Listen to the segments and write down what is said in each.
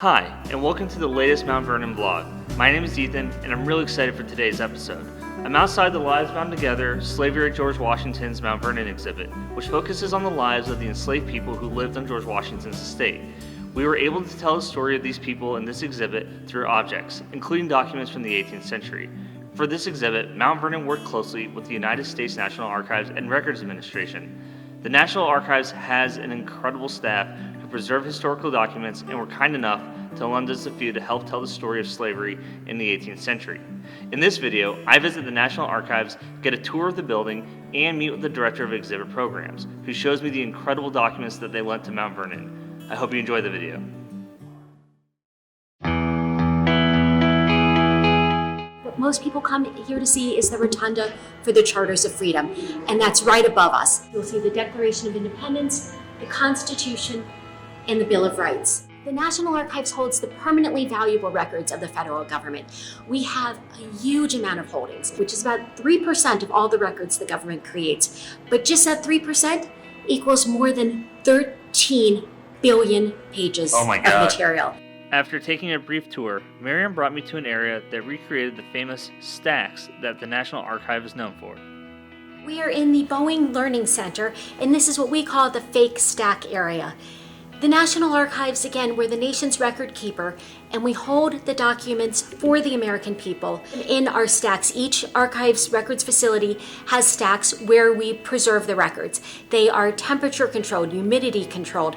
Hi, and welcome to the latest Mount Vernon vlog. My name is Ethan, and I'm really excited for today's episode. I'm outside the Lives Bound Together, Slavery at George Washington's Mount Vernon exhibit, which focuses on the lives of the enslaved people who lived on George Washington's estate. We were able to tell the story of these people in this exhibit through objects, including documents from the 18th century. For this exhibit, Mount Vernon worked closely with the United States National Archives and Records Administration. The National Archives has an incredible staff who preserve historical documents and were kind enough to lend us a few to help tell the story of slavery in the 18th century. In this video, I visit the National Archives, get a tour of the building, and meet with the Director of Exhibit Programs, who shows me the incredible documents that they lent to Mount Vernon. I hope you enjoy the video. What most people come here to see is the rotunda for the Charters of Freedom, and that's right above us. You'll see the Declaration of Independence, the Constitution, and the Bill of Rights. The National Archives holds the permanently valuable records of the federal government. We have a huge amount of holdings, which is about 3% of all the records the government creates. But just that 3% equals more than 13 billion pages of material. After taking a brief tour, Miriam brought me to an area that recreated the famous stacks that the National Archive is known for. We are in the Boeing Learning Center, and this is what we call the fake stack area. The National Archives, again, we're the nation's record keeper, and we hold the documents for the American people in our stacks. Each archives records facility has stacks where we preserve the records. They are temperature controlled, humidity controlled.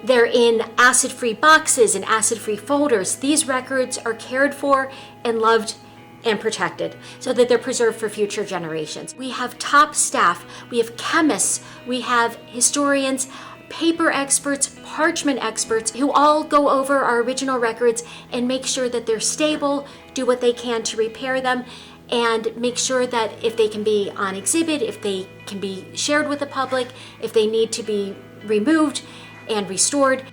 They're in acid-free boxes and acid-free folders. These records are cared for and loved and protected so that they're preserved for future generations. We have top staff, we have chemists, we have historians, paper experts, parchment experts who all go over our original records and make sure that they're stable, do what they can to repair them, and make sure that if they can be on exhibit, if they can be shared with the public, if they need to be removed and restored.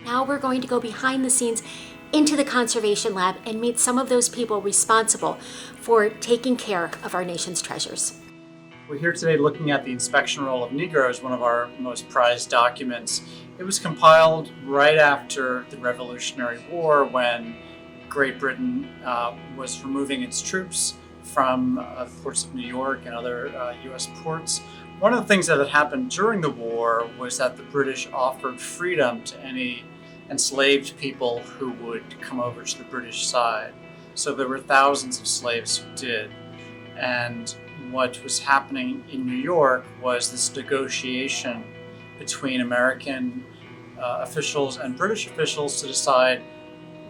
Now we're going to go behind the scenes into the conservation lab and meet some of those people responsible for taking care of our nation's treasures. We're here today looking at the inspection roll of Negroes, one of our most prized documents. It was compiled right after the Revolutionary War when Great Britain was removing its troops from the ports of New York and other U.S. ports. One of the things that had happened during the war was that the British offered freedom to any enslaved people who would come over to the British side. So there were thousands of slaves who did. And what was happening in New York was this negotiation between American officials and British officials to decide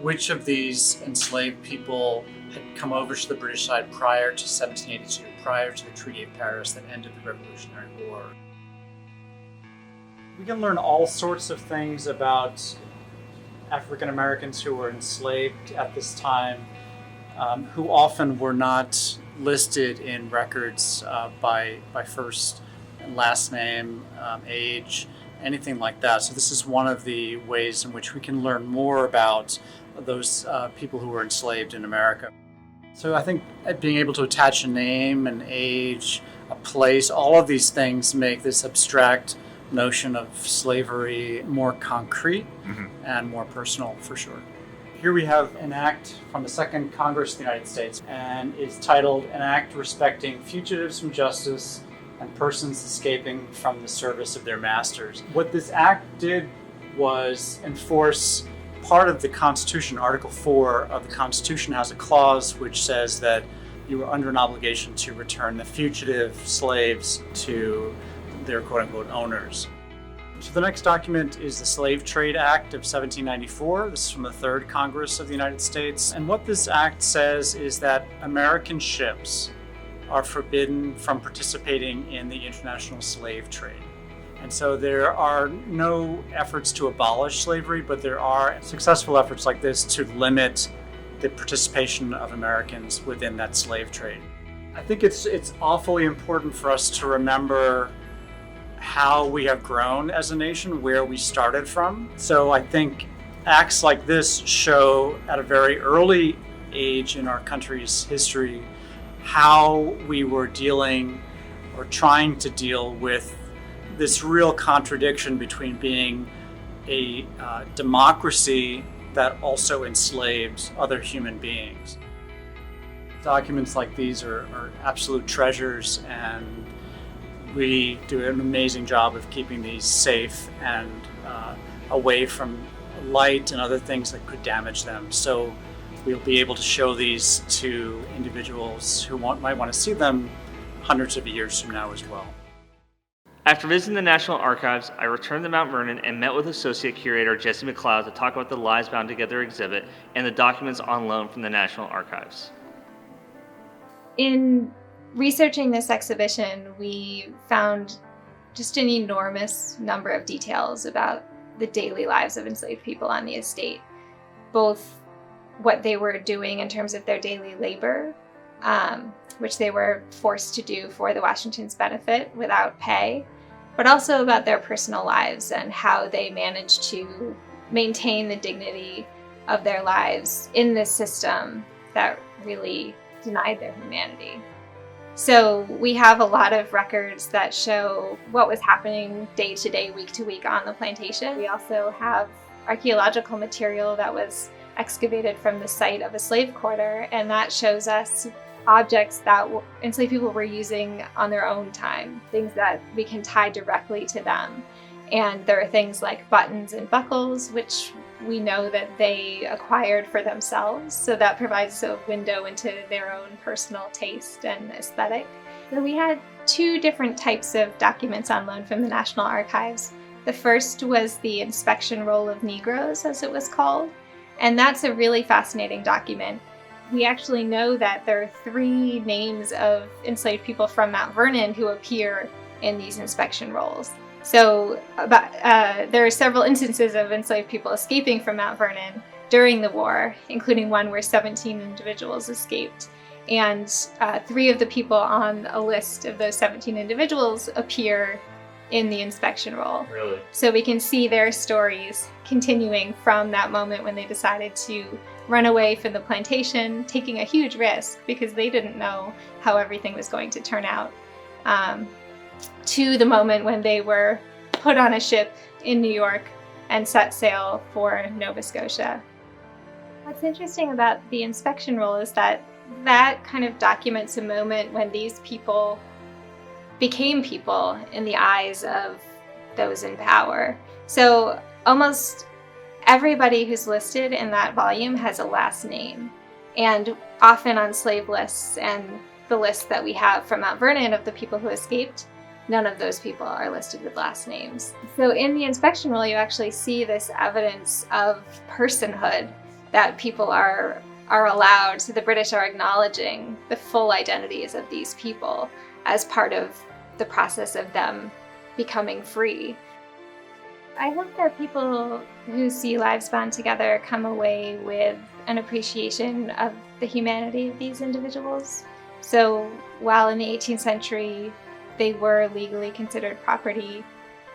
which of these enslaved people had come over to the British side prior to 1782, prior to the Treaty of Paris that ended the Revolutionary War. We can learn all sorts of things about African Americans who were enslaved at this time, who often were not listed in records by first and last name, age, anything like that. So this is one of the ways in which we can learn more about those people who were enslaved in America. So I think being able to attach a name, an age, a place, all of these things make this abstract notion of slavery more concrete and more personal for sure. Here we have an act from the Second Congress of the United States, and it's titled An Act Respecting Fugitives from Justice and Persons Escaping from the Service of Their Masters. What this act did was enforce part of the Constitution. Article 4 of the Constitution has a clause which says that you are under an obligation to return the fugitive slaves to their quote-unquote owners. So the next document is the Slave Trade Act of 1794. This is from the Third Congress of the United States. And what this act says is that American ships are forbidden from participating in the international slave trade. And so there are no efforts to abolish slavery, but there are successful efforts like this to limit the participation of Americans within that slave trade. I think it's awfully important for us to remember how we have grown as a nation, where we started from. So I think acts like this show at a very early age in our country's history how we were dealing or trying to deal with this real contradiction between being a democracy that also enslaved other human beings. Documents like these are absolute treasures, and we do an amazing job of keeping these safe and away from light and other things that could damage them. So we'll be able to show these to individuals who might want to see them hundreds of years from now as well. After visiting the National Archives, I returned to Mount Vernon and met with Associate Curator Jessie MCleod to talk about the Lives Bound Together exhibit and the documents on loan from the National Archives. In researching this exhibition, we found just an enormous number of details about the daily lives of enslaved people on the estate, both what they were doing in terms of their daily labor, which they were forced to do for the Washingtons' benefit without pay, but also about their personal lives and how they managed to maintain the dignity of their lives in this system that really denied their humanity. So we have a lot of records that show what was happening day to day, week to week on the plantation. We also have archaeological material that was excavated from the site of a slave quarter, and that shows us objects that enslaved people were using on their own time, things that we can tie directly to them. And there are things like buttons and buckles, which we know that they acquired for themselves, so that provides a window into their own personal taste and aesthetic. So we had two different types of documents on loan from the National Archives. The first was the inspection roll of Negroes, as it was called, and that's a really fascinating document. We actually know that there are 3 names of enslaved people from Mount Vernon who appear in these inspection rolls. So there are several instances of enslaved people escaping from Mount Vernon during the war, including one where 17 individuals escaped. And 3 of the people on a list of those 17 individuals appear in the inspection roll. Really? So we can see their stories continuing from that moment when they decided to run away from the plantation, taking a huge risk because they didn't know how everything was going to turn out, to the moment when they were put on a ship in New York and set sail for Nova Scotia. What's interesting about the inspection roll is that kind of documents a moment when these people became people in the eyes of those in power. So almost everybody who's listed in that volume has a last name, and often on slave lists and the list that we have from Mount Vernon of the people who escaped, none of those people are listed with last names. So in the inspection roll, you actually see this evidence of personhood, that people are allowed, so the British are acknowledging the full identities of these people as part of the process of them becoming free. I hope that people who see Lives Bound Together come away with an appreciation of the humanity of these individuals. So while in the 18th century they were legally considered property,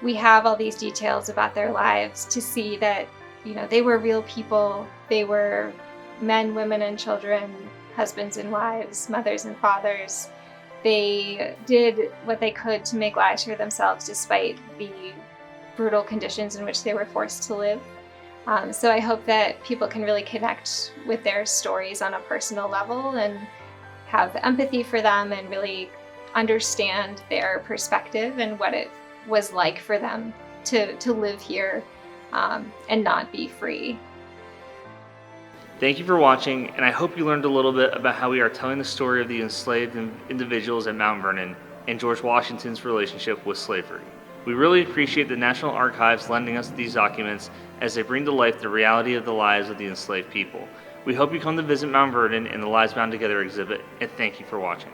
we have all these details about their lives to see that, they were real people. They were men, women, and children, husbands and wives, mothers and fathers. They did what they could to make lives for themselves despite the brutal conditions in which they were forced to live. So I hope that people can really connect with their stories on a personal level and have empathy for them and really understand their perspective and what it was like for them to live here and not be free. Thank you for watching, and I hope you learned a little bit about how we are telling the story of the enslaved individuals at Mount Vernon and George Washington's relationship with slavery. We really appreciate the National Archives lending us these documents as they bring to life the reality of the lives of the enslaved people. We hope you come to visit Mount Vernon and the Lives Bound Together exhibit, and thank you for watching.